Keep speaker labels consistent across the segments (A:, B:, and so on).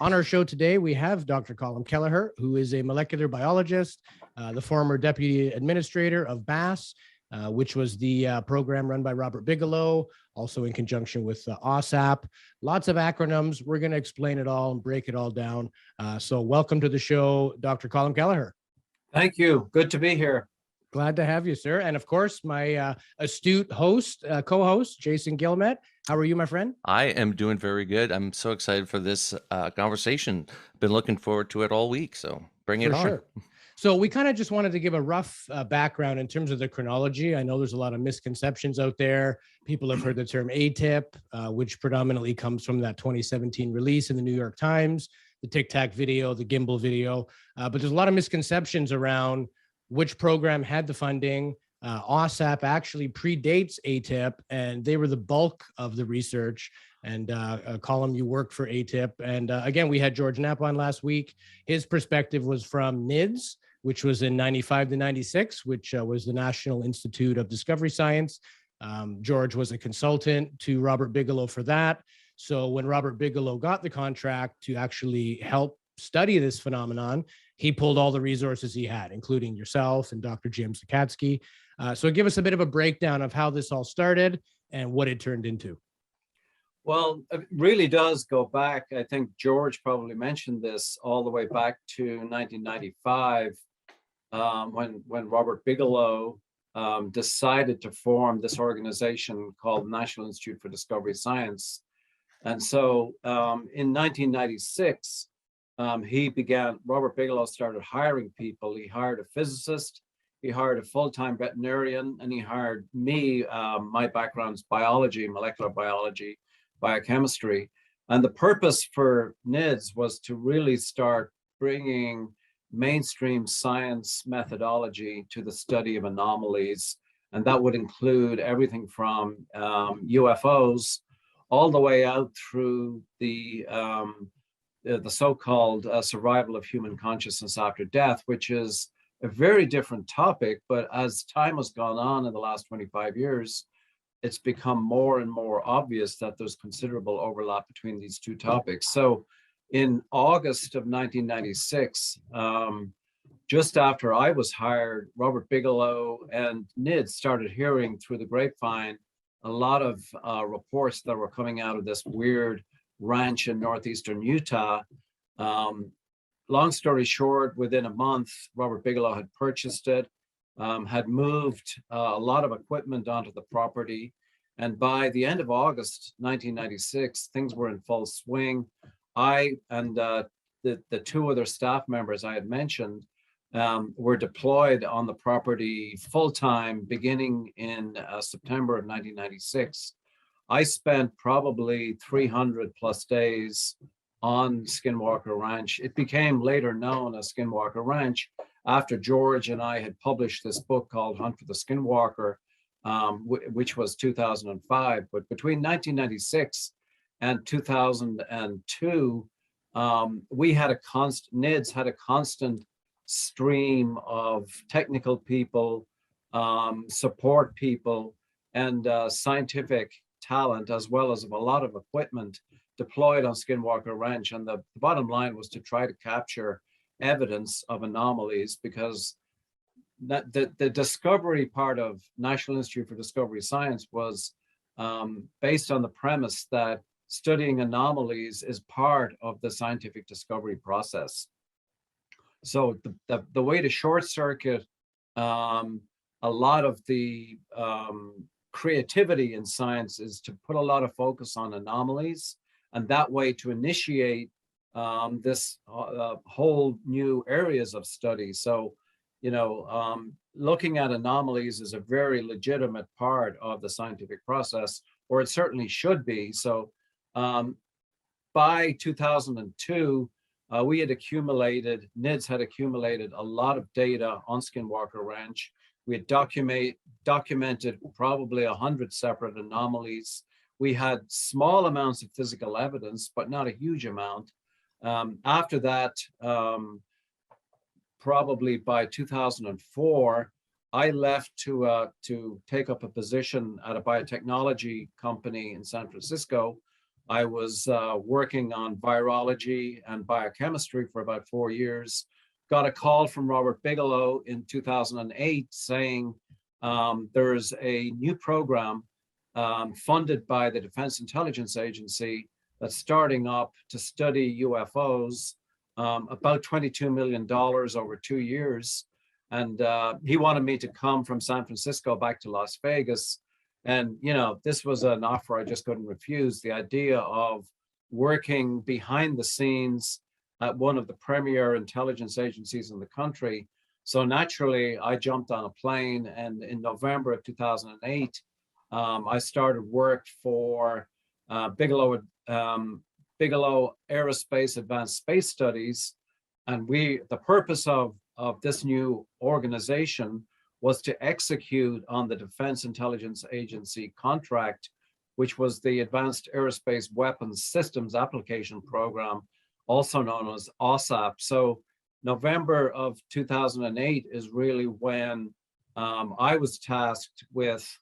A: On our show today, we have Dr. Colm Kelleher, who is a molecular biologist, the former deputy administrator of BASS, which was the program run by Robert Bigelow, also in conjunction with AAWSAP. Lots of acronyms. We're going to explain it all and break it all down. So welcome to the show, Dr. Colm Kelleher.
B: Thank you. Good to be here.
A: Glad to have you, sir. And of course, my astute host, co-host, Jason Gilmet. How are you, my friend?
C: I am doing very good. I'm so excited for this conversation. Been looking forward to it all week. So bring it on. Sure.
A: So we kind of just wanted to give a rough background in terms of the chronology. I know there's a lot of misconceptions out there. People have heard the term AATIP, which predominantly comes from that 2017 release in the New York Times, the Tic Tac video, the gimbal video. But there's a lot of misconceptions around which program had the funding. AAWSAP actually predates AATIP, and they were the bulk of the research. And Colm, you work for AATIP. And again, we had George Knapp on last week. His perspective was from NIDS, which was in 95 to 96, which was the National Institute of Discovery Science. George was a consultant to Robert Bigelow for that. So when Robert Bigelow got the contract to actually help study this phenomenon, he pulled all the resources he had, including yourself and Dr. James Lacatski. So give us a bit of a breakdown of how this all started and what it turned into.
B: Well, it really does go back. I think George probably mentioned this all the way back to 1995, when Robert Bigelow decided to form this organization called National Institute for Discovery Science. And so in 1996, Robert Bigelow started hiring people. He hired a physicist, he hired a full-time veterinarian, and he hired me. My background is biology, molecular biology, biochemistry. And the purpose for NIDS was to really start bringing mainstream science methodology to the study of anomalies. And that would include everything from UFOs all the way out through the so-called survival of human consciousness after death, which is a very different topic. But as time has gone on in the last 25 years, it's become more and more obvious that there's considerable overlap between these two topics. So in August of 1996, just after I was hired, Robert Bigelow and NIDS started hearing through the grapevine a lot of reports that were coming out of this weird ranch in northeastern Utah. Long story short, within a month, Robert Bigelow had purchased it, had moved a lot of equipment onto the property. And by the end of August 1996, things were in full swing. I and the two other staff members I had mentioned were deployed on the property full-time beginning in September of 1996. I spent probably 300 plus days on Skinwalker Ranch. It became later known as Skinwalker Ranch after George and I had published this book called Hunt for the Skinwalker, which was 2005. But between 1996 and 2002, we had NIDS had a constant stream of technical people, support people, and scientific talent, as well as a lot of equipment deployed on Skinwalker Ranch. And the bottom line was to try to capture evidence of anomalies, because the discovery part of National Institute for Discovery Science was based on the premise that studying anomalies is part of the scientific discovery process. So the way to short circuit a lot of the creativity in science is to put a lot of focus on anomalies, and that way to initiate this whole new areas of study. So, looking at anomalies is a very legitimate part of the scientific process, or it certainly should be. So by 2002, NIDS had accumulated a lot of data on Skinwalker Ranch. We had documented probably 100 separate anomalies. We had small amounts of physical evidence, but not a huge amount. After that, probably by 2004, I left to take up a position at a biotechnology company in San Francisco, I was working on virology and biochemistry for about 4 years. Got a call from Robert Bigelow in 2008 saying there's a new program funded by the Defense Intelligence Agency that's starting up to study UFOs, about $22 million over 2 years. And he wanted me to come from San Francisco back to Las Vegas. And, you know, this was an offer I just couldn't refuse. The idea of working behind the scenes at one of the premier intelligence agencies in the country. So naturally, I jumped on a plane, and in November of 2008, I started work for Bigelow Aerospace Advanced Space Studies. And the purpose of this new organization was to execute on the Defense Intelligence Agency contract, which was the Advanced Aerospace Weapons Systems Application Program, also known as AAWSAP. So November of 2008 is really when I was tasked with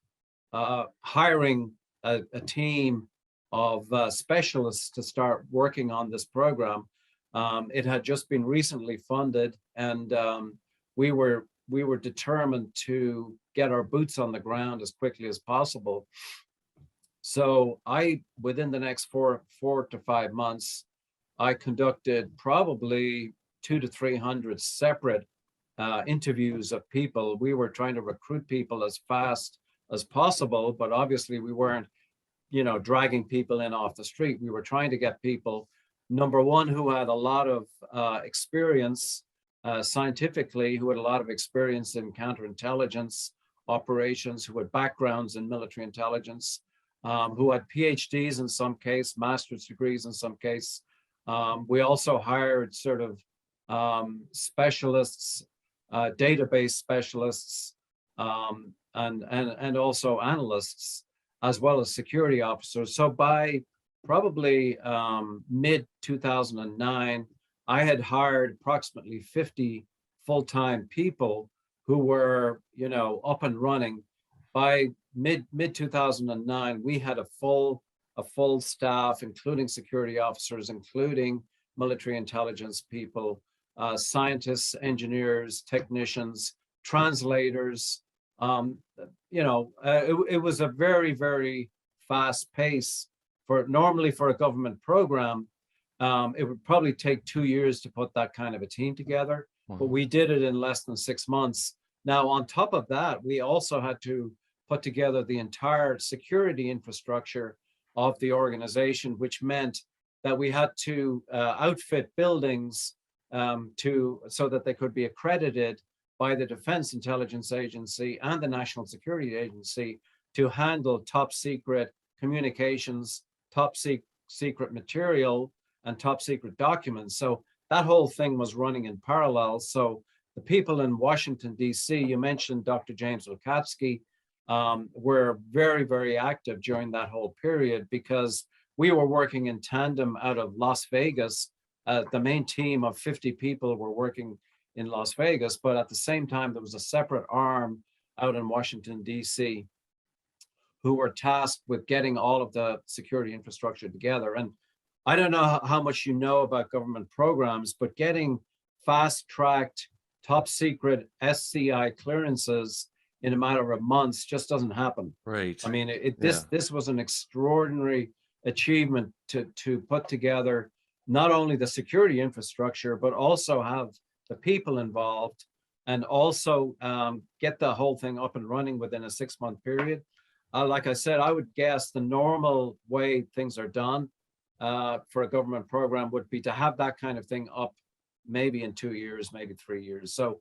B: hiring a team of specialists to start working on this program. It had just been recently funded, and we were determined to get our boots on the ground as quickly as possible. So within the next four to 5 months, I conducted probably 200 to 300 separate interviews of people. We were trying to recruit people as fast as possible, but obviously we weren't, dragging people in off the street. We were trying to get people, number one, who had a lot of experience scientifically, who had a lot of experience in counterintelligence operations, who had backgrounds in military intelligence, who had PhDs in some case, master's degrees in some case. We also hired sort of specialists, database specialists, and also analysts, as well as security officers. So by probably mid 2009, I had hired approximately 50 full-time people who were, up and running. By mid 2009, we had a full staff, including security officers, including military intelligence people, scientists, engineers, technicians, translators. It was a very, very fast pace. Normally for a government program, it would probably take 2 years to put that kind of a team together, but we did it in less than 6 months. Now, on top of that, we also had to put together the entire security infrastructure of the organization, which meant that we had to outfit buildings so that they could be accredited by the Defense Intelligence Agency and the National Security Agency to handle top secret communications, top secret material, and top secret documents. So that whole thing was running in parallel. So the people in Washington, D.C., you mentioned Dr. James Lacatski, were very, very active during that whole period, because we were working in tandem out of Las Vegas. The main team of 50 people were working in Las Vegas, but at the same time, there was a separate arm out in Washington, D.C., who were tasked with getting all of the security infrastructure together. And I don't know how much you know about government programs, but getting fast-tracked, top-secret SCI clearances in a matter of months just doesn't happen.
C: Right.
B: I mean, this was an extraordinary achievement to put together not only the security infrastructure, but also have the people involved, and also get the whole thing up and running within a 6-month period. Like I said, I would guess the normal way things are done for a government program would be to have that kind of thing up maybe in 2 years, maybe 3 years. So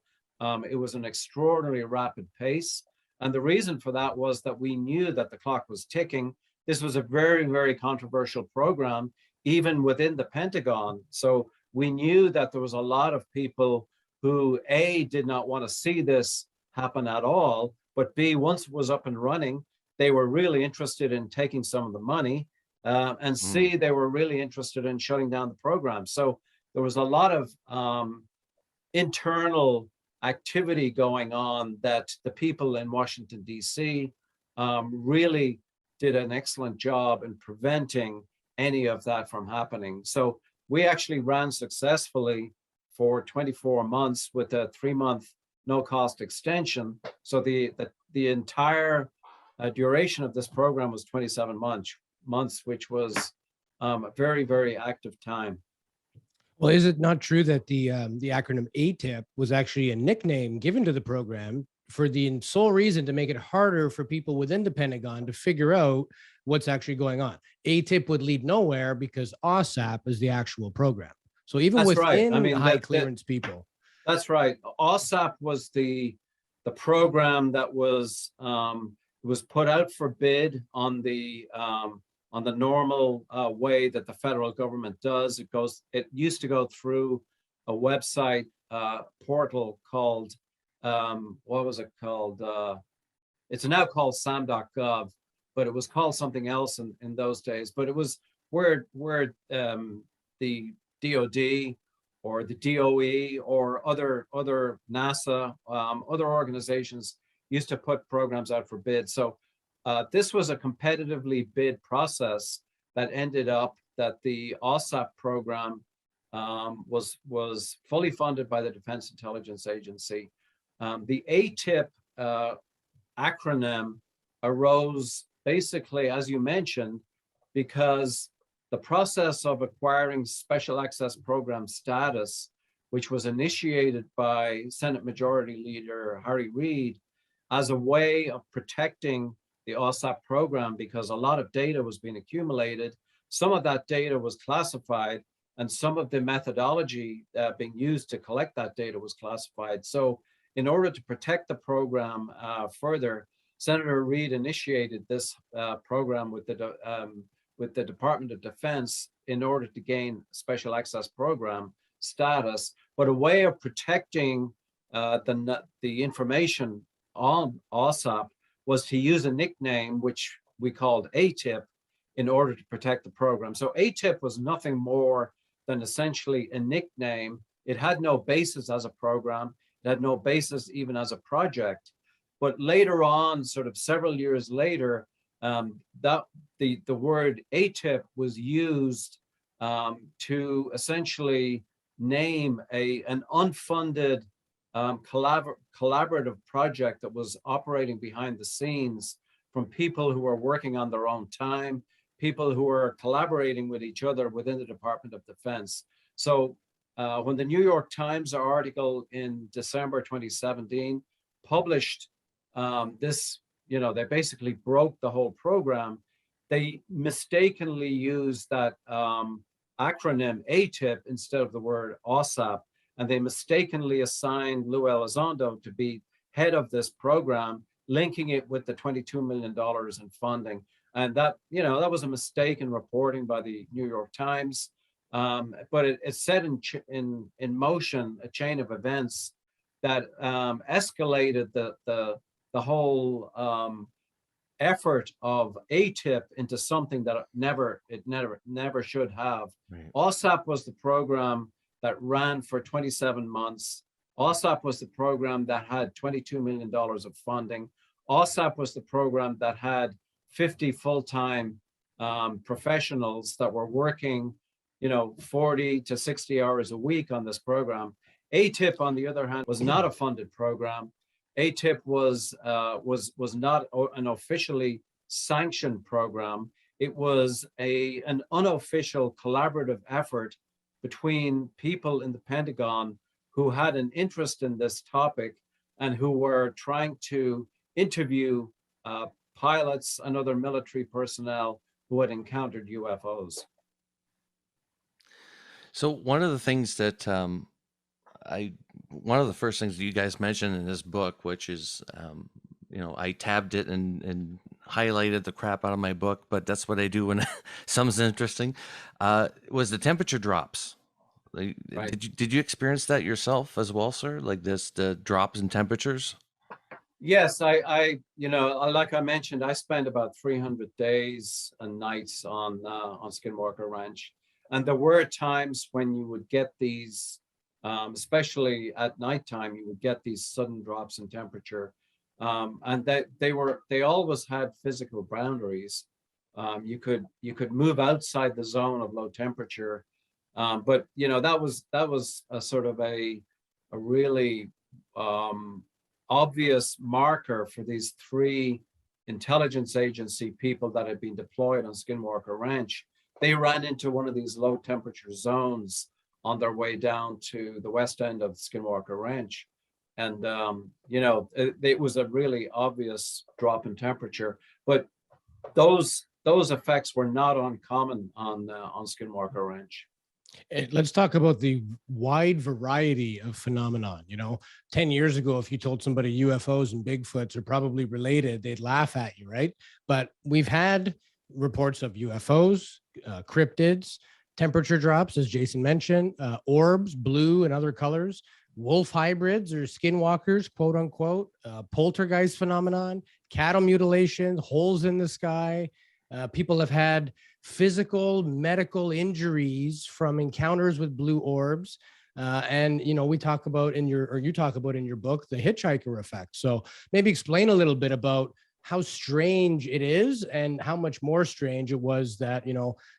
B: it was an extraordinarily rapid pace. And the reason for that was that we knew that the clock was ticking. This was a very, very controversial program, even within the Pentagon. So we knew that there was a lot of people who, A, did not want to see this happen at all, but B, once it was up and running, they were really interested in taking some of the money, and C, they were really interested in shutting down the program. So there was a lot of internal activity going on that the people in Washington, D.C. Really did an excellent job in preventing any of that from happening. So we actually ran successfully for 24 months with a 3-month no-cost extension. So the entire duration of this program was 27 months, which was a very, very active time.
A: Well, is it not true that the acronym AATIP was actually a nickname given to the program for the sole reason to make it harder for people within the Pentagon to figure out what's actually going on? AATIP would lead nowhere because AAWSAP is the actual program. So even
B: That's
A: within
B: right. I mean,
A: high clearance people.
B: That's right. AAWSAP was the program that was put out for bid on the normal way that the federal government does. It used to go through a website portal called what was it called? It's now called sam.gov, but it was called something else in those days. But it was where the DoD or the DOE or other NASA, other organizations used to put programs out for bid. So this was a competitively bid process that ended up that the AAWSAP program was fully funded by the Defense Intelligence Agency. The AATIP acronym arose basically, as you mentioned, because the process of acquiring special access program status, which was initiated by Senate Majority Leader Harry Reid as a way of protecting the AAWSAP program, because a lot of data was being accumulated. Some of that data was classified, and some of the methodology being used to collect that data was classified. So in order to protect the program further, Senator Reid initiated this program with the Department of Defense in order to gain special access program status, but a way of protecting the information on AAWSAP was to use a nickname which we called AATIP in order to protect the program. So AATIP was nothing more than essentially a nickname. It had no basis as a program. It had no basis even as a project. But later on, sort of several years later, that the word AATIP was used to essentially name an unfunded collaborative project that was operating behind the scenes from people who were working on their own time, people who were collaborating with each other within the Department of Defense. So when the New York Times article in December 2017 published this, they basically broke the whole program. They mistakenly used that acronym AATIP instead of the word AAWSAP, and they mistakenly assigned Lou Elizondo to be head of this program, linking it with the $22 million in funding. And that was a mistake in reporting by the New York Times. But it set in motion a chain of events that escalated the whole effort of AATIP into something that it never should have. Right. AAWSAP was the program that ran for 27 months. AAWSAP was the program that had $22 million of funding. AAWSAP was the program that had 50 full-time professionals that were working 40 to 60 hours a week on this program. AATIP, on the other hand, was not a funded program. AATIP was not an officially sanctioned program. It was an unofficial collaborative effort between people in the Pentagon who had an interest in this topic and who were trying to interview pilots and other military personnel who had encountered UFOs.
C: So one of the things that one of the first things that you guys mentioned in this book, which is, I tabbed it and highlighted the crap out of my book, but that's what I do when something's interesting, was the temperature drops. Right. Did you experience that yourself as well, sir? Like the drops in temperatures?
B: Yes, I like I mentioned, I spent about 300 days and nights on Skinwalker Ranch, and there were times when you would get these, especially at nighttime, you would get these sudden drops in temperature, and they always had physical boundaries. You could move outside the zone of low temperature, but that was a sort of a really obvious marker for these three intelligence agency people that had been deployed on Skinwalker Ranch. They ran into one of these low temperature zones on their way down to the west end of Skinwalker Ranch. And, it was a really obvious drop in temperature, but those effects were not uncommon on Skinwalker Ranch.
A: Let's talk about the wide variety of phenomenon. 10 years ago, if you told somebody UFOs and Bigfoots are probably related, they'd laugh at you, right? But we've had reports of UFOs, cryptids, temperature drops, as Jason mentioned, orbs, blue and other colors, wolf hybrids or skinwalkers, quote unquote, poltergeist phenomenon, cattle mutilations, holes in the sky. People have had physical medical injuries from encounters with blue orbs. And we talk about you talk about in your book, the hitchhiker effect. So maybe explain a little bit about how strange it is and how much more strange it was that,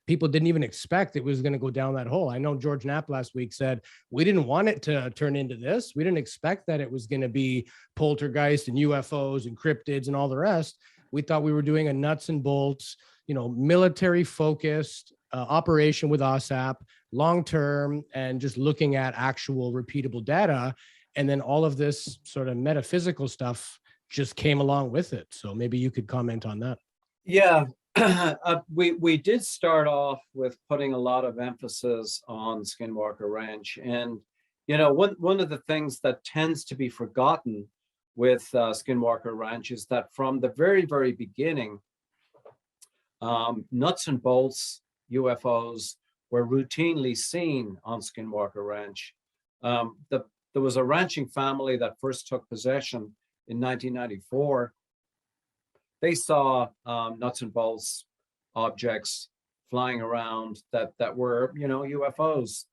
A: people didn't even expect it was going to go down that hole. I know George Knapp last week said, we didn't want it to turn into this. We didn't expect that it was going to be poltergeist and UFOs and cryptids and all the rest. We thought we were doing a nuts and bolts, military focused operation with AAWSAP, long-term, and just looking at actual repeatable data. And then all of this sort of metaphysical stuff just came along with it. So maybe you could comment on that.
B: Yeah, we did start off with putting a lot of emphasis on Skinwalker Ranch. And, one of the things that tends to be forgotten with Skinwalker Ranch is that from the very, very beginning, nuts and bolts UFOs were routinely seen on Skinwalker Ranch. There was a ranching family that first took possession in 1994. They saw nuts and bolts objects flying around that were, UFOs.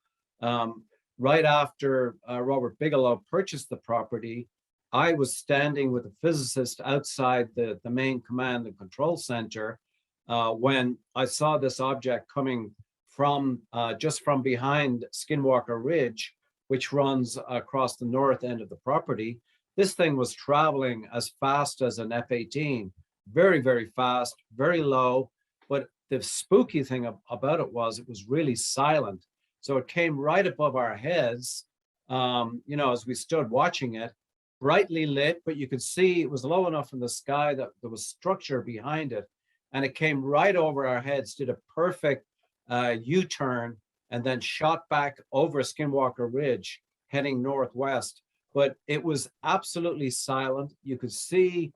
B: Right after Robert Bigelow purchased the property, I was standing with a physicist outside the main command and control center when I saw this object coming from just from behind Skinwalker Ridge, which runs across the north end of the property. This thing was traveling as fast as an F-18, very, very fast, very low. But the spooky thing about it was really silent. So it came right above our heads, as we stood watching it, brightly lit, but you could see it was low enough in the sky that there was structure behind it. And it came right over our heads, did a perfect U-turn, and then shot back over Skinwalker Ridge, heading northwest. But it was absolutely silent. You could see,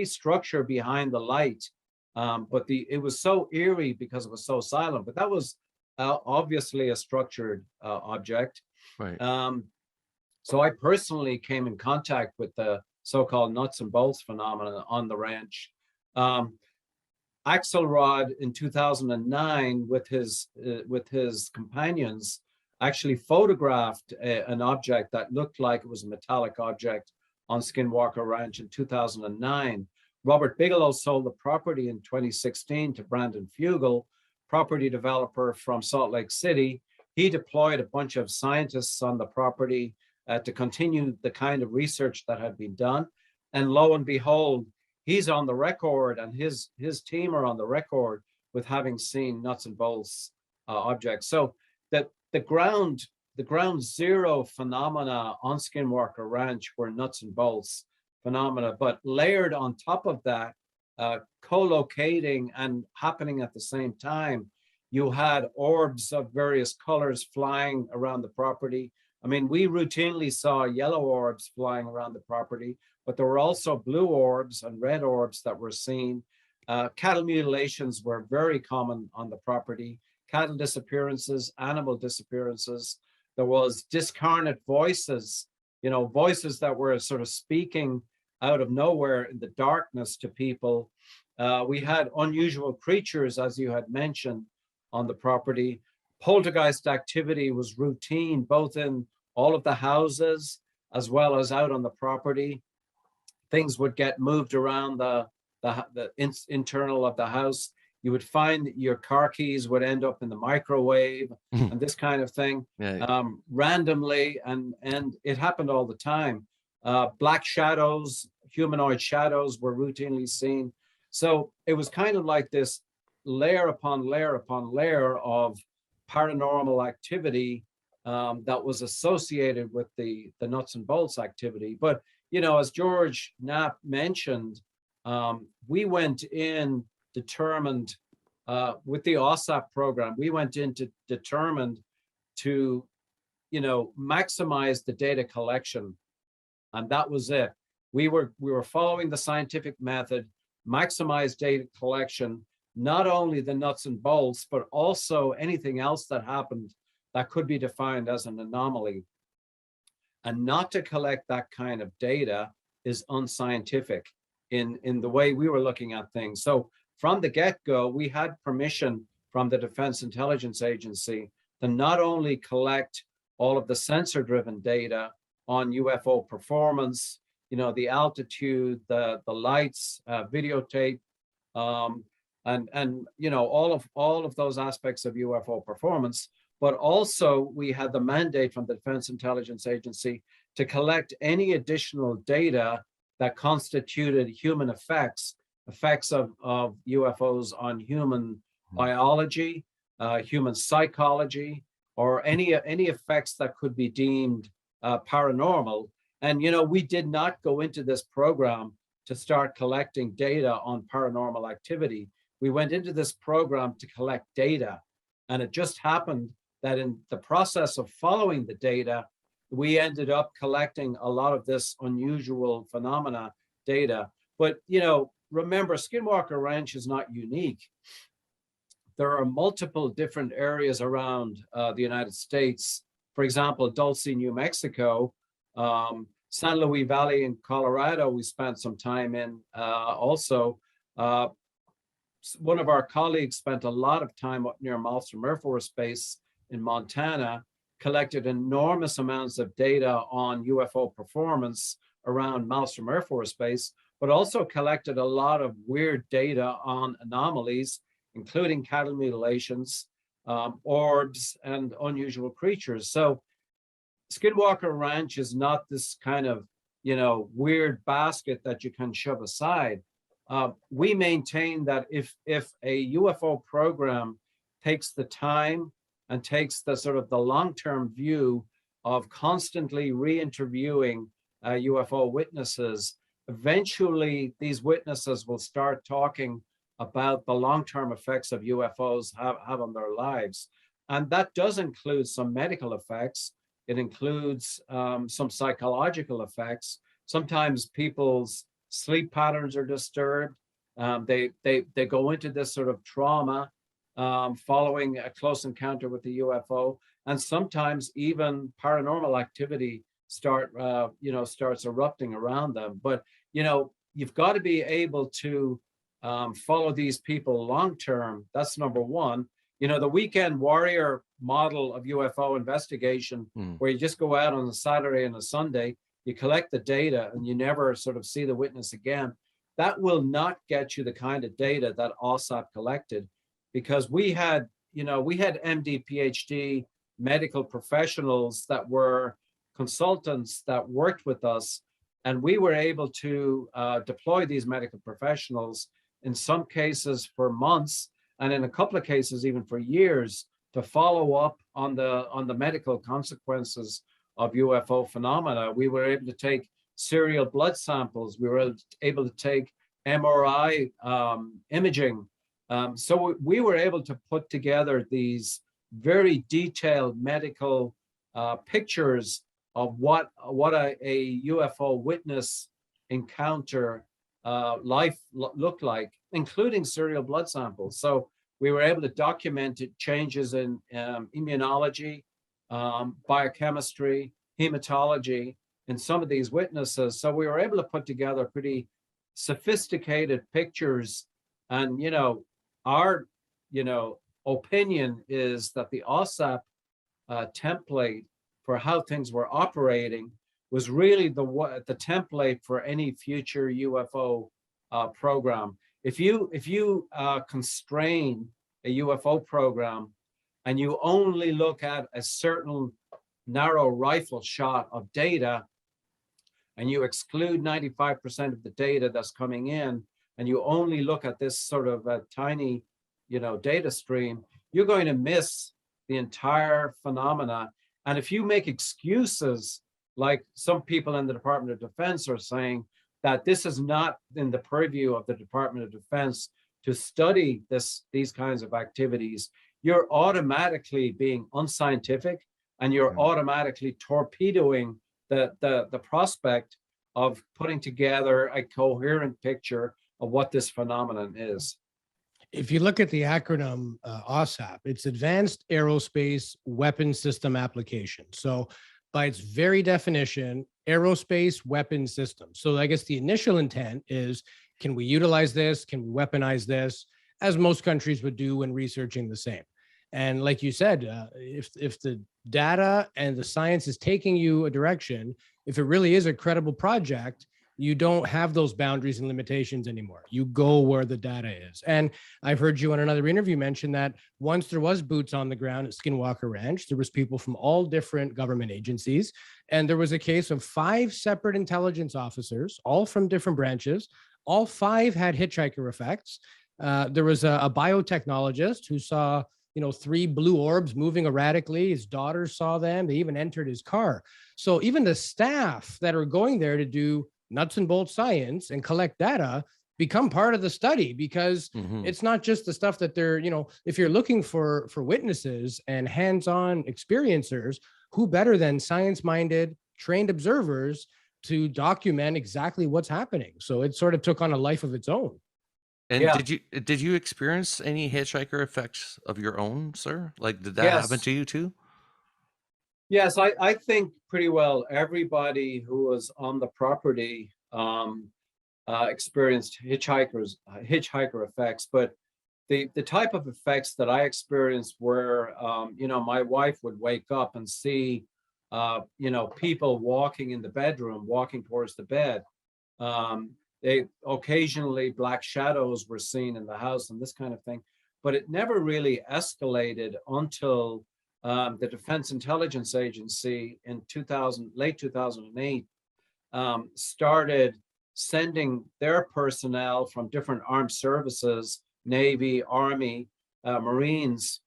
B: structure behind the light. But it was so eerie because it was so silent. But that was obviously a structured object.
C: Right.
B: So I personally came in contact with the so-called nuts and bolts phenomenon on the ranch. Axelrod in 2009 with his companions actually photographed an object that looked like it was a metallic object on Skinwalker Ranch in 2009. Robert Bigelow sold the property in 2016 to Brandon Fugel, property developer from Salt Lake City. He deployed a bunch of scientists on the property to continue the kind of research that had been done. And lo and behold, he's on the record, and his team are on the record with having seen nuts and bolts objects. So that the ground zero phenomena on Skinwalker Ranch were nuts and bolts phenomena, but layered on top of that, co-locating and happening at the same time, you had orbs of various colors flying around the property. I mean, we routinely saw yellow orbs flying around the property, but there were also blue orbs and red orbs that were seen. Cattle mutilations were very common on the property. Cattle disappearances, animal disappearances. There was discarnate voices, voices that were sort of speaking out of nowhere in the darkness to people. We had unusual creatures, as you had mentioned, on the property. Poltergeist activity was routine, both in all of the houses as well as out on the property. Things would get moved around the internal of the house. You would find that your car keys would end up in the microwave and this kind of thing, randomly, and it happened all the time. Black shadows, humanoid shadows were routinely seen. So it was kind of like this layer upon layer upon layer of paranormal activity that was associated with the nuts and bolts activity. But, you know, as George Knapp mentioned, we went in determined with the AAWSAP program, we went into determined to, you know, maximize the data collection. And that was it. We were following the scientific method, maximize data collection, not only the nuts and bolts, but also anything else that happened that could be defined as an anomaly. And not to collect that kind of data is unscientific in the way we were looking at things. So from the get-go, we had permission from the Defense Intelligence Agency to not only collect all of the sensor-driven data on UFO performance, you know, the altitude, the lights, videotape, and you know, all of those aspects of UFO performance, but also we had the mandate from the Defense Intelligence Agency to collect any additional data that constituted human effects of UFOs on human biology, human psychology, or any effects that could be deemed paranormal. And, you know, we did not go into this program to start collecting data on paranormal activity. We went into this program to collect data. And it just happened that in the process of following the data, we ended up collecting a lot of this unusual phenomena data. But, you know, remember, Skinwalker Ranch is not unique. There are multiple different areas around the United States. For example, Dulce, New Mexico, San Luis Valley in Colorado, we spent some time in also. One of our colleagues spent a lot of time up near Malmstrom Air Force Base in Montana, collected enormous amounts of data on UFO performance around Malmstrom Air Force Base, but also collected a lot of weird data on anomalies, including cattle mutilations, orbs, and unusual creatures. So Skinwalker Ranch is not this kind of, you know, weird basket that you can shove aside. We maintain that if a UFO program takes the time and takes the sort of the long-term view of constantly re-interviewing UFO witnesses, eventually these witnesses will start talking about the long-term effects of UFOs have on their lives. And that does include some medical effects. It includes some psychological effects. Sometimes people's sleep patterns are disturbed. They go into this sort of trauma following a close encounter with the UFO, and sometimes even paranormal activity starts erupting around them. But you know, you've got to be able to follow these people long term. That's number one. You know, the weekend warrior model of UFO investigation, where you just go out on a Saturday and a Sunday, you collect the data, and you never sort of see the witness again. That will not get you the kind of data that AAWSAP collected, because we had MD, PhD medical professionals that were consultants that worked with us, and we were able to deploy these medical professionals in some cases for months, and in a couple of cases even for years, to follow up on the medical consequences of UFO phenomena. We were able to take serial blood samples. We were able to take MRI imaging. So we were able to put together these very detailed medical pictures of what a UFO witness encounter life looked like, including serial blood samples. So we were able to document changes in immunology, biochemistry, hematology in some of these witnesses. So we were able to put together pretty sophisticated pictures. And, you know, our, opinion is that the AAWSAP template for how things were operating was really the template for any future UFO program. If you constrain a UFO program and you only look at a certain narrow rifle shot of data, and you exclude 95% of the data that's coming in, and you only look at this sort of a tiny, data stream, you're going to miss the entire phenomena. And if you make excuses, like some people in the Department of Defense are saying, that this is not in the purview of the Department of Defense to study these kinds of activities, you're automatically being unscientific, and you're automatically torpedoing the prospect of putting together a coherent picture of what this phenomenon is.
A: If you look at the acronym AAWSAP, it's Advanced Aerospace Weapons System Application. So by its very definition, aerospace weapon system. So I guess the initial intent is, can we utilize this? Can we weaponize this? As most countries would do when researching the same. And like you said, if the data and the science is taking you a direction, if it really is a credible project, you don't have those boundaries and limitations anymore. You go where the data is. And I've heard you in another interview mention that once there was boots on the ground at Skinwalker Ranch, there was people from all different government agencies. And there was a case of 5 separate intelligence officers, all from different branches. All 5 had hitchhiker effects. There was a biotechnologist who saw 3 blue orbs moving erratically. His daughter saw them. They even entered his car. So even the staff that are going there to do nuts and bolts science and collect data become part of the study, because it's not just the stuff that they're, if you're looking for witnesses and hands-on experiencers, who better than science-minded, trained observers to document exactly what's happening? So it sort of took on a life of its own.
C: And did you experience any hitchhiker effects of your own, sir? Like, did that happen to you too?
B: Yes, I think pretty well everybody who was on the property experienced hitchhiker effects. But the type of effects that I experienced were, my wife would wake up and see, people walking in the bedroom, walking towards the bed. They occasionally, black shadows were seen in the house and this kind of thing, but it never really escalated until the Defense Intelligence Agency in late 2008 started sending their personnel from different armed services, Navy, Army, Marines,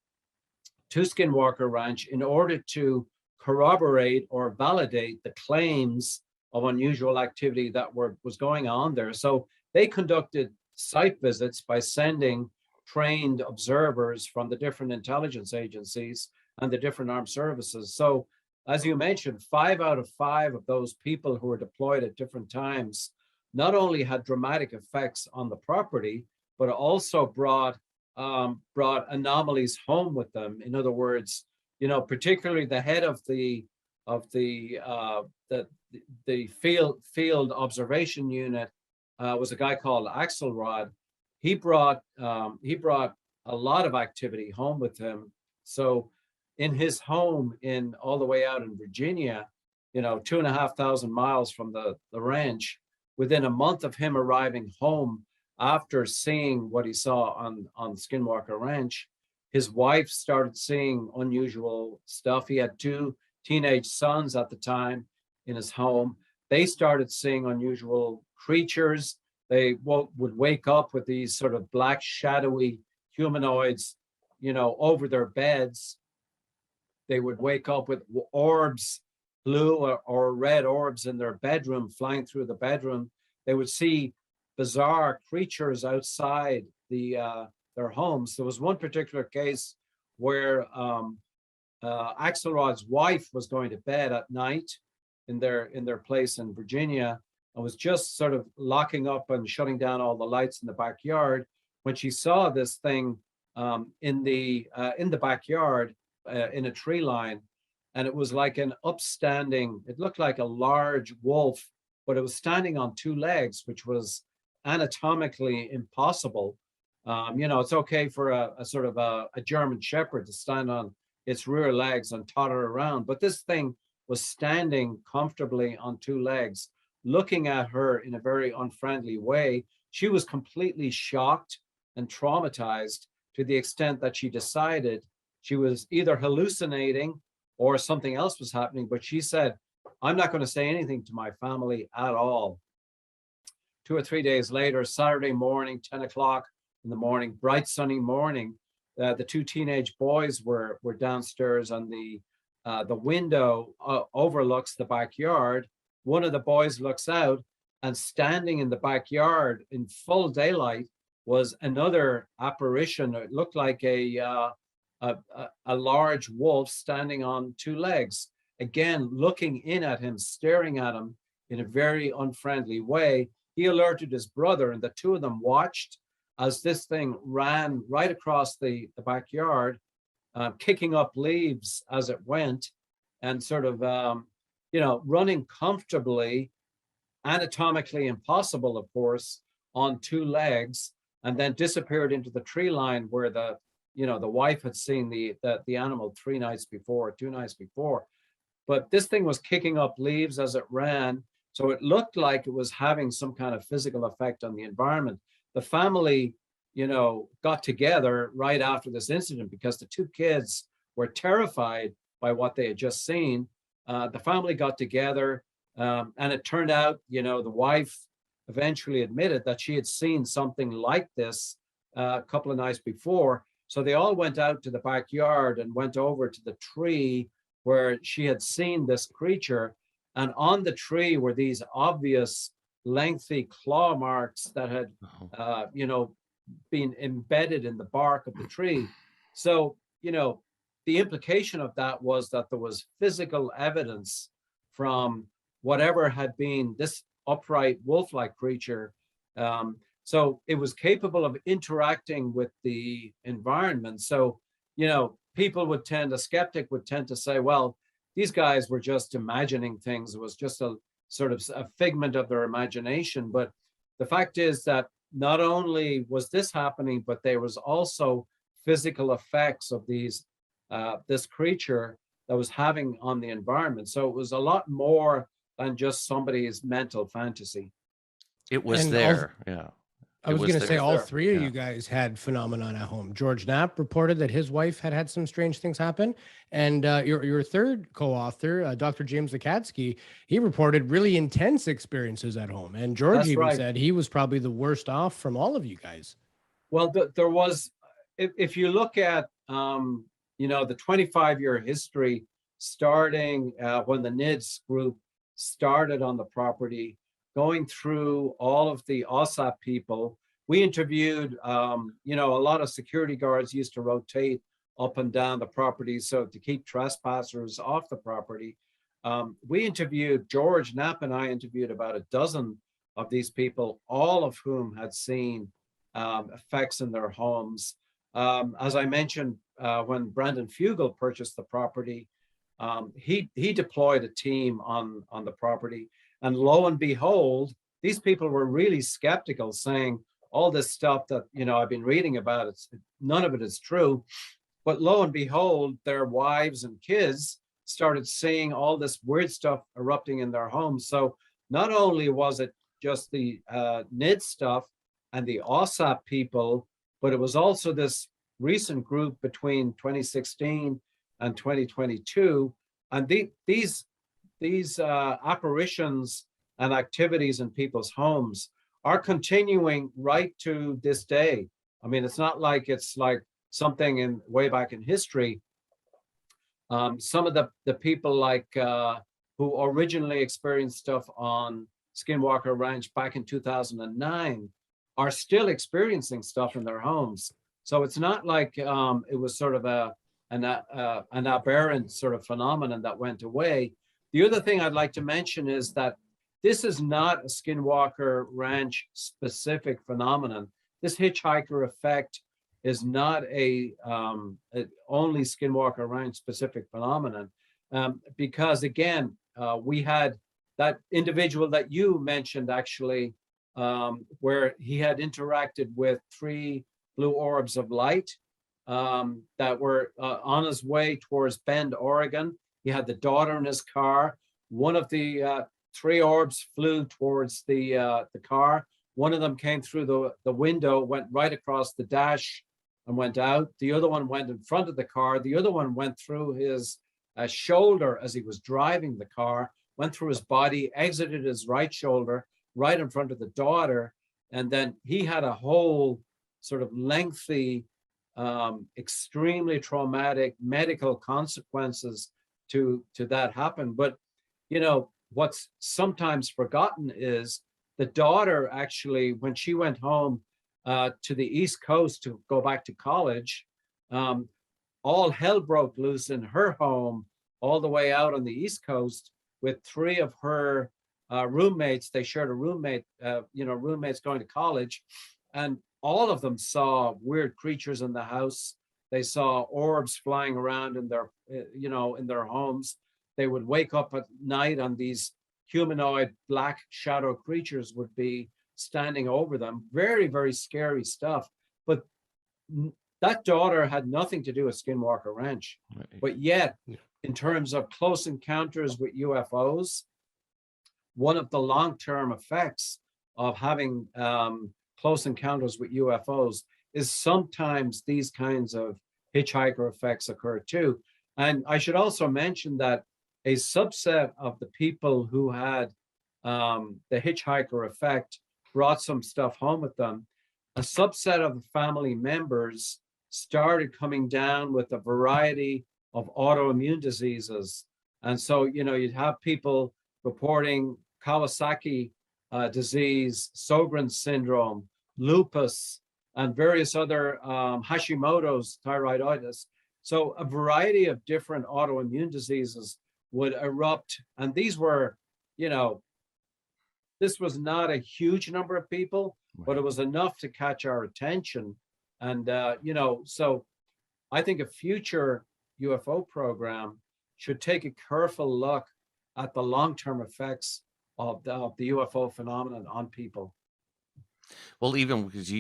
B: to Skinwalker Ranch in order to corroborate or validate the claims of unusual activity that was going on there. So they conducted site visits by sending trained observers from the different intelligence agencies and the different armed services. So as you mentioned, 5 out of 5 of those people who were deployed at different times not only had dramatic effects on the property, but also brought anomalies home with them. In other words, particularly the head of the field observation unit was a guy called Axelrod. He brought a lot of activity home with him. So in his home all the way out in Virginia, 2,500 miles from the ranch, within a month of him arriving home after seeing what he saw on Skinwalker Ranch, his wife started seeing unusual stuff. He had 2 teenage sons at the time in his home. They started seeing unusual creatures. They would wake up with these sort of black, shadowy humanoids, over their beds. They would wake up with orbs, blue or red orbs in their bedroom, flying through the bedroom. They would see bizarre creatures outside their homes. There was one particular case where Axelrod's wife was going to bed at night in their place in Virginia, and was just sort of locking up and shutting down all the lights in the backyard when she saw this thing in the backyard in a tree line. And it was like it looked like a large wolf, but it was standing on 2 legs, which was anatomically impossible. It's okay for a sort of a German Shepherd to stand on its rear legs and totter around, but this thing was standing comfortably on 2 legs. looking at her in a very unfriendly way. She was completely shocked and traumatized to the extent that she decided she was either hallucinating or something else was happening. But she said, I'm not going to say anything to my family at all. 2 or 3 days later, Saturday morning, 10 o'clock in the morning, bright sunny morning, the two teenage boys were downstairs, and the window overlooks the backyard. One of the boys looks out, and standing in the backyard in full daylight was another apparition. It looked like a large wolf standing on two legs, again looking in at him, staring at him in a very unfriendly way. He alerted his brother, and the two of them watched as this thing ran right across the backyard, kicking up leaves as it went, and sort of running comfortably, anatomically impossible, of course, on two legs, and then disappeared into the tree line where the wife had seen the animal 2 nights before. But this thing was kicking up leaves as it ran, so it looked like it was having some kind of physical effect on the environment. The family, got together right after this incident because the two kids were terrified by what they had just seen. The family got together, and it turned out, the wife eventually admitted that she had seen something like this a couple of nights before. So they all went out to the backyard and went over to the tree where she had seen this creature. And on the tree were these obvious lengthy claw marks that had, been embedded in the bark of the tree. So, the implication of that was that there was physical evidence from whatever had been this upright wolf-like creature. So it was capable of interacting with the environment. So, a skeptic would tend to say, well, these guys were just imagining things. It was just a sort of a figment of their imagination. But the fact is that not only was this happening, but there was also physical effects of this creature that was having on the environment. So it was a lot more than just somebody's mental fantasy.
C: It was
A: And
C: there. Yeah.
A: I
C: It
A: was
C: was
A: going to say
C: there.
A: all three of
C: Yeah.
A: you guys had phenomenon at home. George Knapp reported that his wife had some strange things happen. And your third co-author, Dr. James Lacatski, he reported really intense experiences at home. And George
B: That's
A: even
B: right.
A: said he was probably the worst off from all of you guys.
B: Well, there was, if you look at, the 25-year history, starting when the NIDS group started on the property, going through all of the AAWSAP people. We interviewed, a lot of security guards used to rotate up and down the property so to keep trespassers off the property. We interviewed, George Knapp and I interviewed about a dozen of these people, all of whom had seen effects in their homes. As I mentioned, when Brandon Fugel purchased the property, he deployed a team on the property. And lo and behold, these people were really skeptical, saying all this stuff that, I've been reading about, none of it is true. But lo and behold, their wives and kids started seeing all this weird stuff erupting in their homes. So not only was it just the NID stuff and the AAWSAP people, but it was also this recent group between 2016 and 2022. And these apparitions and activities in people's homes are continuing right to this day. I mean, it's not like it's like something in way back in history. Some of the people like who originally experienced stuff on Skinwalker Ranch back in 2009 are still experiencing stuff in their homes. So it's not like it was sort of an aberrant sort of phenomenon that went away. The other thing I'd like to mention is that this is not a Skinwalker Ranch specific phenomenon. This hitchhiker effect is not a only Skinwalker Ranch specific phenomenon, because again, we had that individual that you mentioned actually, where he had interacted with 3 blue orbs of light that were on his way towards Bend, Oregon. He had the daughter in his car. One of the 3 orbs flew towards the car. One of them came through the window, went right across the dash and went out. The other one went in front of the car. The other one went through his shoulder as he was driving the car, went through his body, exited his right shoulder, right in front of the daughter. And then he had a whole sort of lengthy, extremely traumatic medical consequences to that happen. But, what's sometimes forgotten is the daughter actually, when she went home to the East Coast to go back to college, all hell broke loose in her home all the way out on the East Coast with 3 of her roommates. They shared a roommate, roommates going to college, and all of them saw weird creatures in the house. They saw orbs flying around in their, in their homes. They would wake up at night and these humanoid black shadow creatures would be standing over them. Very, very scary stuff. But that daughter had nothing to do with Skinwalker Ranch. Right. But yet, in terms of close encounters with UFOs, one of the long-term effects of having close encounters with UFOs is sometimes these kinds of hitchhiker effects occur too. And I should also mention that a subset of the people who had the hitchhiker effect brought some stuff home with them. A subset of the family members started coming down with a variety of autoimmune diseases. And so, you'd have people reporting Kawasaki disease, Sjogren's syndrome, lupus, and various other Hashimoto's thyroiditis. So a variety of different autoimmune diseases would erupt. And these were, this was not a huge number of people, but it was enough to catch our attention. And, so I think a future UFO program should take a careful look at the long-term effects of the UFO phenomenon on people.
C: Well, even because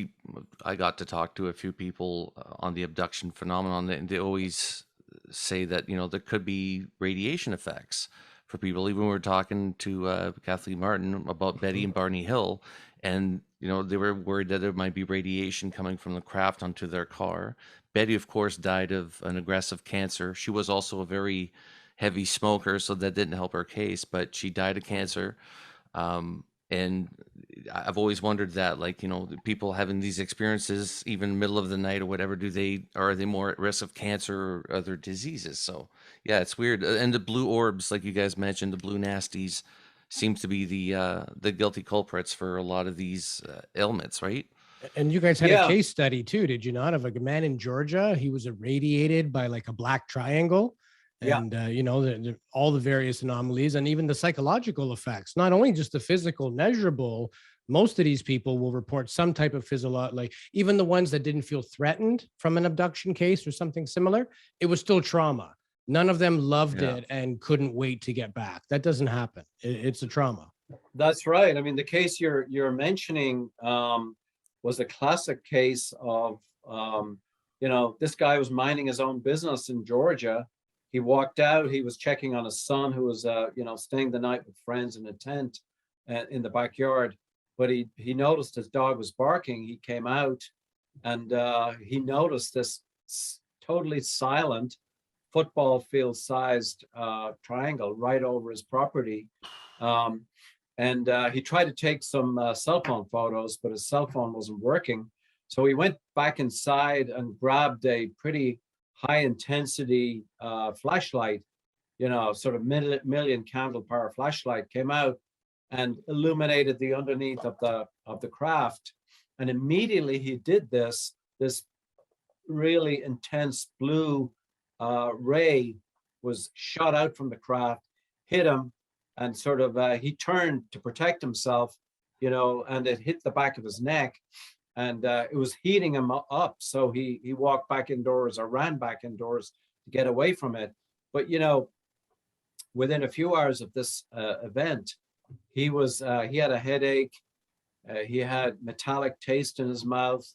C: I got to talk to a few people on the abduction phenomenon, and they always say that, there could be radiation effects for people. Even we were talking to Kathleen Martin about Betty and Barney Hill, and, they were worried that there might be radiation coming from the craft onto their car. Betty, of course, died of an aggressive cancer. She was also a very heavy smoker, so that didn't help her case, but she died of cancer. And I've always wondered that, people having these experiences, even middle of the night or whatever, are they more at risk of cancer or other diseases? So yeah, it's weird. And the blue orbs, like you guys mentioned, the blue nasties seems to be the guilty culprits for a lot of these ailments, right?
A: And you guys had a case study too, did you not? Of a man in Georgia, he was irradiated by like a black triangle. And, all the various anomalies and even the psychological effects, not only just the physical measurable, most of these people will report some type of physiological, like even the ones that didn't feel threatened from an abduction case or something similar, it was still trauma. None of them loved it and couldn't wait to get back. That doesn't happen. It's a trauma.
B: That's right. I mean, the case you're mentioning was a classic case of, this guy was minding his own business in Georgia. He walked out, he was checking on his son who was, staying the night with friends in a tent in the backyard. But he noticed his dog was barking. He came out and he noticed this totally silent football field sized triangle right over his property. And he tried to take some cell phone photos, but his cell phone wasn't working. So he went back inside and grabbed a pretty high intensity flashlight, sort of million candle power flashlight, came out and illuminated the underneath of the craft. And immediately he did this really intense blue ray was shot out from the craft, hit him, and sort of he turned to protect himself, and it hit the back of his neck. And it was heating him up. So he walked back indoors or ran back indoors to get away from it. But, within a few hours of this event, he had a headache. He had metallic taste in his mouth.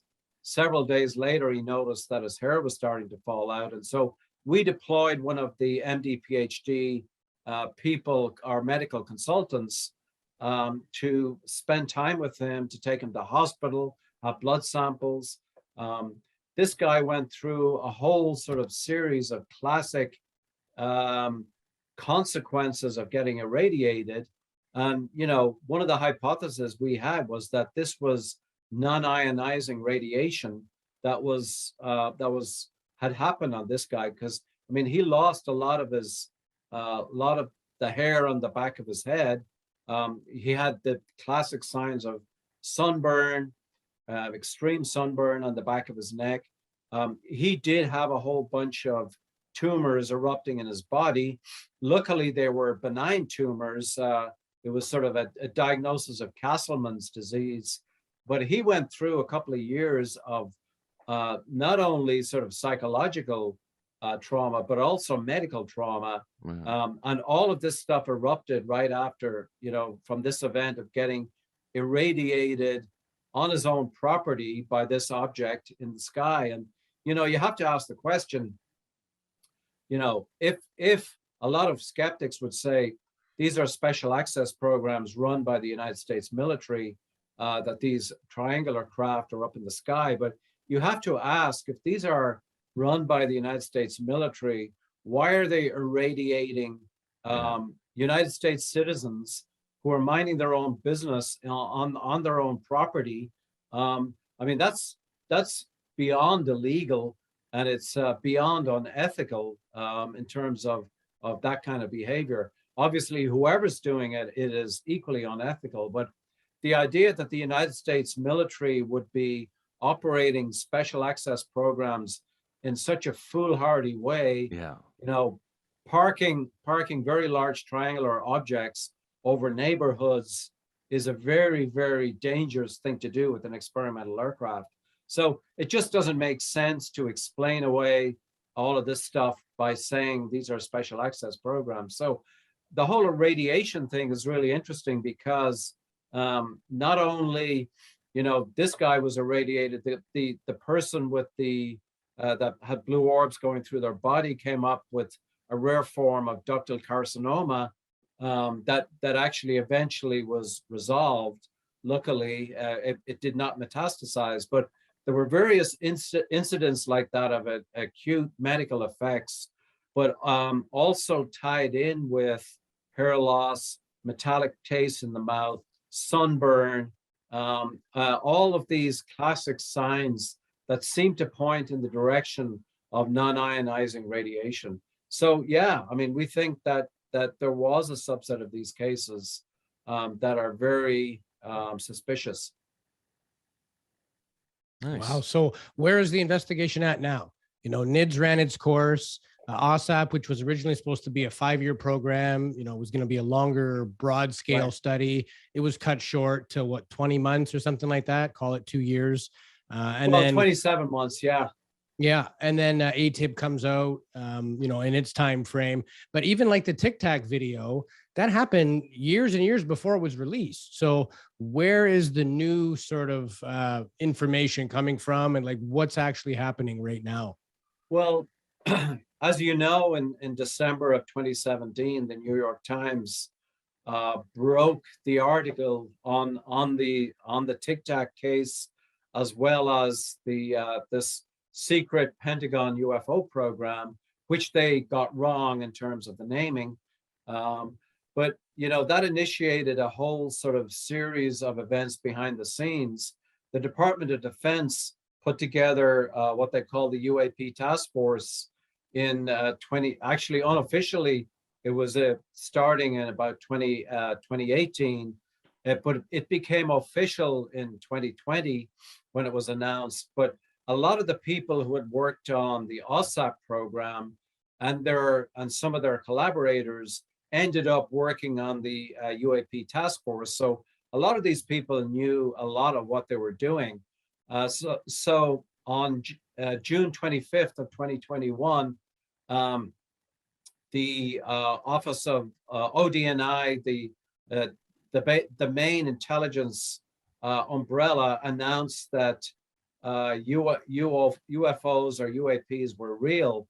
B: Several days later, he noticed that his hair was starting to fall out. And so we deployed one of the MD PhD people, our medical consultants, to spend time with him, to take him to hospital, have blood samples. This guy went through a whole sort of series of classic consequences of getting irradiated. And, one of the hypotheses we had was that this was non-ionizing radiation that had happened on this guy, because he lost a lot of the hair on the back of his head. He had the classic signs of sunburn, extreme sunburn on the back of his neck. He did have a whole bunch of tumors erupting in his body. Luckily, they were benign tumors. It was sort of a diagnosis of Castleman's disease. But he went through a couple of years of not only sort of psychological trauma, but also medical trauma. Wow. And all of this stuff erupted right after, from this event of getting irradiated on his own property by this object in the sky. And, you have to ask the question, if a lot of skeptics would say these are special access programs run by the United States military, that these triangular craft are up in the sky, but you have to ask, if these are run by the United States military, why are they irradiating United States citizens who are minding their own business on their own property? That's beyond illegal, and it's beyond unethical in terms of that kind of behavior. Obviously, whoever's doing it, it is equally unethical. But the idea that the United States military would be operating special access programs in such a foolhardy way, parking very large triangular objects over neighborhoods is a very, very dangerous thing to do with an experimental aircraft. So it just doesn't make sense to explain away all of this stuff by saying these are special access programs. So the whole irradiation thing is really interesting, because not only, this guy was irradiated, the person with that had blue orbs going through their body came up with a rare form of ductal carcinoma that actually eventually was resolved. Luckily, it did not metastasize, but there were various incidents like that of acute medical effects, but also tied in with hair loss, metallic taste in the mouth, sunburn, all of these classic signs that seem to point in the direction of non-ionizing radiation. So we think that there was a subset of these cases that are very suspicious.
A: Nice. Wow. So where is the investigation at now? NIDS ran its course. AAWSAP, which was originally supposed to be a 5-year program, was going to be a longer, broad scale study. It was cut short to 20 months or something like that. Call it 2 years. And then
B: 27 months. Yeah.
A: Yeah. And then AATIP comes out, in its time frame. But even like the Tic Tac video, that happened years and years before it was released. So where is the new sort of information coming from, and like what's actually happening right now?
B: Well, as you know, in December of 2017, the New York Times broke the article on the Tic Tac case, as well as this secret Pentagon UFO program, which they got wrong in terms of the naming. But that initiated a whole sort of series of events behind the scenes. The Department of Defense put together what they call the UAP task force in actually unofficially, it was starting in about 2018, but it became official in 2020 when it was announced. But a lot of the people who had worked on the AAWSAP program and some of their collaborators ended up working on the UAP task force. So a lot of these people knew a lot of what they were doing. So on June 25th of 2021, the Office of ODNI, the main intelligence umbrella, announced that UFOs or UAPs were real.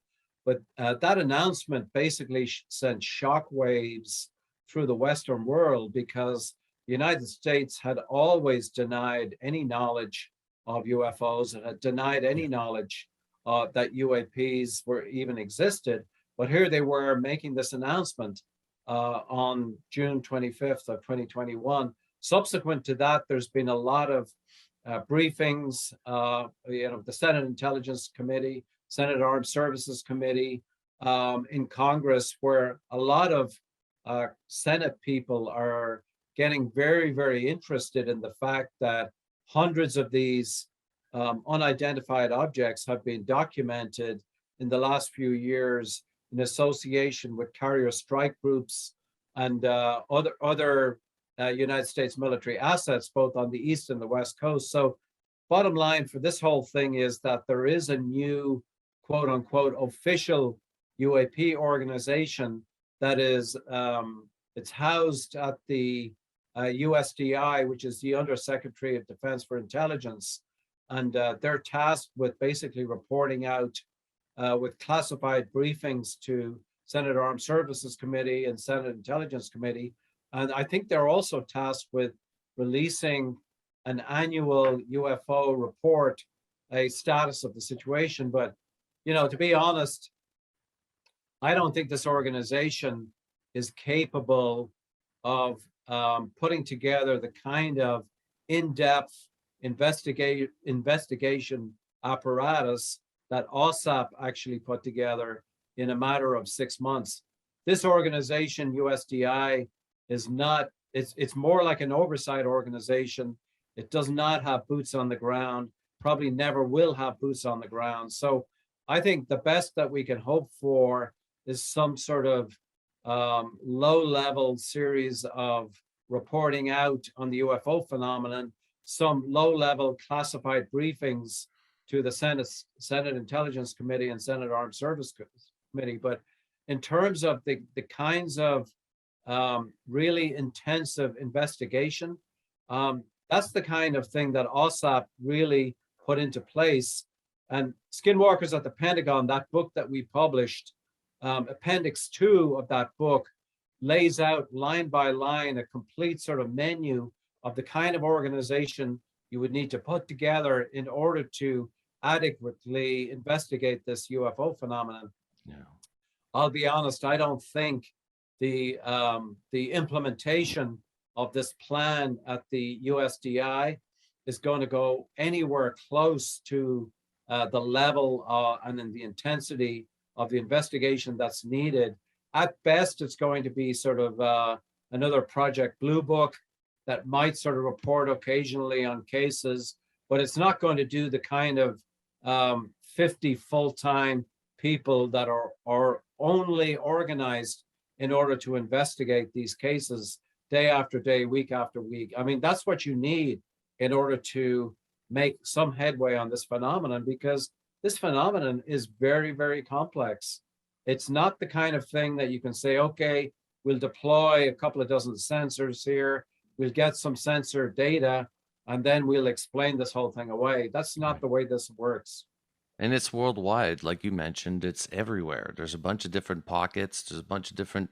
B: But that announcement basically sent shockwaves through the Western world, because the United States had always denied any knowledge of UFOs and had denied any knowledge that UAPs were even existed. But here they were making this announcement on June 25th of 2021. Subsequent to that, there's been a lot of briefings, the Senate Intelligence Committee, Senate Armed Services Committee, in Congress, where a lot of Senate people are getting very, very interested in the fact that hundreds of these unidentified objects have been documented in the last few years in association with carrier strike groups and other United States military assets, both on the East and the West Coast. So bottom line for this whole thing is that there is a new, quote unquote, official UAP organization that is, it's housed at the USDI, which is the Undersecretary of Defense for Intelligence. And they're tasked with basically reporting out with classified briefings to Senate Armed Services Committee and Senate Intelligence Committee. And I think they're also tasked with releasing an annual UFO report, a status of the situation. But, to be honest, I don't think this organization is capable of putting together the kind of in-depth investigation apparatus that AAWSAP actually put together in a matter of 6 months. This organization, USDI, is not, it's more like an oversight organization. It does not have boots on the ground, probably never will have boots on the ground. So I think the best that we can hope for is some sort of low-level series of reporting out on the UFO phenomenon, some low-level classified briefings to the Senate Intelligence Committee and Senate Armed Services Committee. But in terms of the kinds of really intensive investigation, that's the kind of thing that AAWSAP really put into place. And Skinwalkers at the Pentagon, that book that we published, Appendix 2 of that book lays out line by line a complete sort of menu of the kind of organization you would need to put together in order to adequately investigate this UFO phenomenon.
C: Yeah.
B: I'll be honest, I don't think the implementation of this plan at the USDI is going to go anywhere close to the level and in the intensity of the investigation that's needed. At best, it's going to be sort of another Project Blue Book that might sort of report occasionally on cases, but it's not going to do the kind of 50 full-time people that are only organized in order to investigate these cases day after day, week after week. I mean, that's what you need in order to make some headway on this phenomenon, because this phenomenon is very, very complex. It's not the kind of thing that you can say, okay, we'll deploy a couple of dozen sensors here, we'll get some sensor data, and then we'll explain this whole thing away. That's not the way this works.
C: And it's worldwide, like you mentioned, it's everywhere. There's a bunch of different pockets. There's a bunch of different,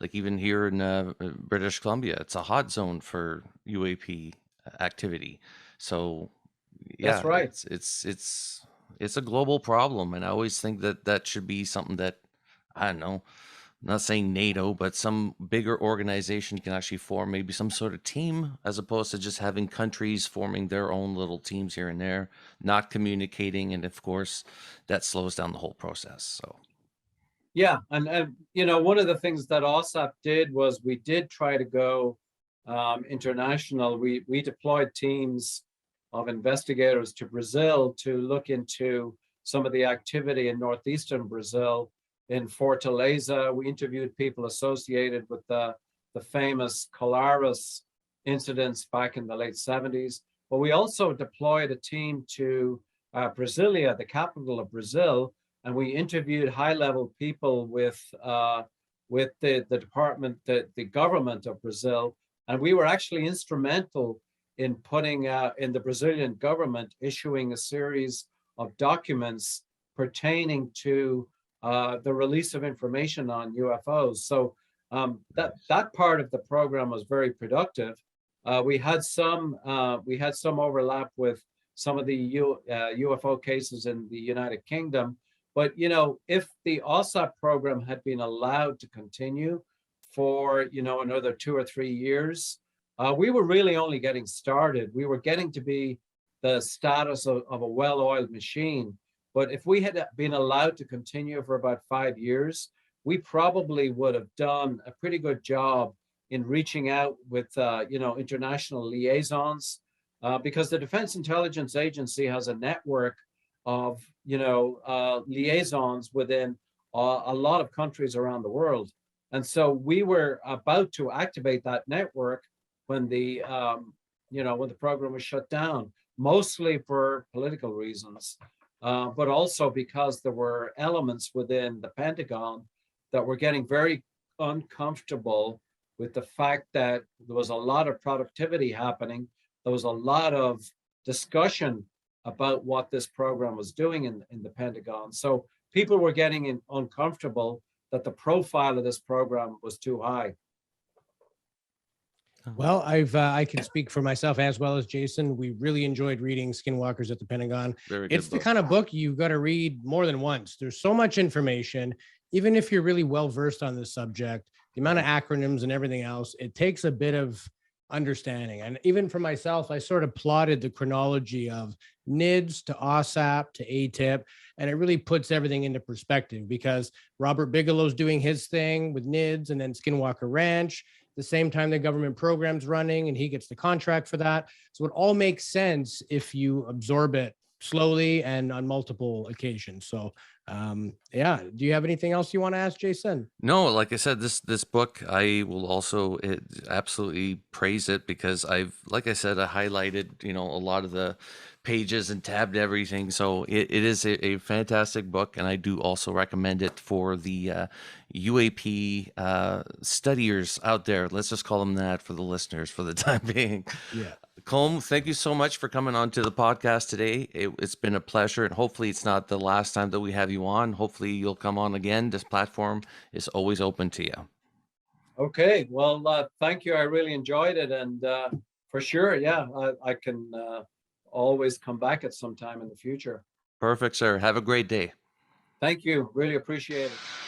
C: like even here in British Columbia, it's a hot zone for UAP activity. So yeah,
B: That's right.
C: It's a global problem. And I always think that should be something that, I don't know, I'm not saying NATO, but some bigger organization can actually form maybe some sort of team, as opposed to just having countries forming their own little teams here and there, not communicating. And of course, that slows down the whole process. So,
B: yeah. And one of the things that AAWSAP did was we did try to go international. We deployed teams of investigators to Brazil to look into some of the activity in northeastern Brazil. In Fortaleza, we interviewed people associated with the famous Colares incidents back in the late 70s. But we also deployed a team to Brasilia, the capital of Brazil, and we interviewed high-level people with the department, the government of Brazil. And we were actually instrumental in putting in the Brazilian government issuing a series of documents pertaining to the release of information on UFOs. So that part of the program was very productive. We had some overlap with some of the UFO cases in the United Kingdom. But, if the AAWSAP program had been allowed to continue for, another 2 or 3 years, we were really only getting started. We were getting to be the status of a well-oiled machine. But if we had been allowed to continue for about 5 years, we probably would have done a pretty good job in reaching out with, international liaisons, because the Defense Intelligence Agency has a network of, liaisons within a lot of countries around the world. And so we were about to activate that network when the program was shut down, mostly for political reasons, but also because there were elements within the Pentagon that were getting very uncomfortable with the fact that there was a lot of productivity happening. There was a lot of discussion about what this program was doing in the Pentagon. So people were getting uncomfortable that the profile of this program was too high.
A: Well, I can speak for myself as well as Jason. We really enjoyed reading Skinwalkers at the Pentagon. It's the kind of book you've got to read more than once. There's so much information. Even if you're really well versed on this subject, the amount of acronyms and everything else, it takes a bit of understanding. And even for myself, I sort of plotted the chronology of NIDS to AAWSAP to AATIP, and it really puts everything into perspective, because Robert Bigelow's doing his thing with NIDS, and then Skinwalker Ranch, the same time the government program's running, and he gets the contract for that. So it all makes sense if you absorb it slowly and on multiple occasions. So yeah, do you have anything else you want to ask, Jason?
C: No, like I said, this book, I will also absolutely praise it, because I highlighted, a lot of the pages and tabbed everything. So it is a fantastic book, and I do also recommend it for the UAP studiers out there. Let's just call them that for the listeners for the time being.
A: Yeah.
C: Colm, thank you so much for coming on to the podcast today. It's been a pleasure, and hopefully it's not the last time that we have you on. Hopefully you'll come on again. This platform is always open to you.
B: Okay. Well, thank you. I really enjoyed it. And for sure, yeah, I can always come back at some time in the future.
C: Perfect, sir. Have a great day.
B: Thank you. Really appreciate it.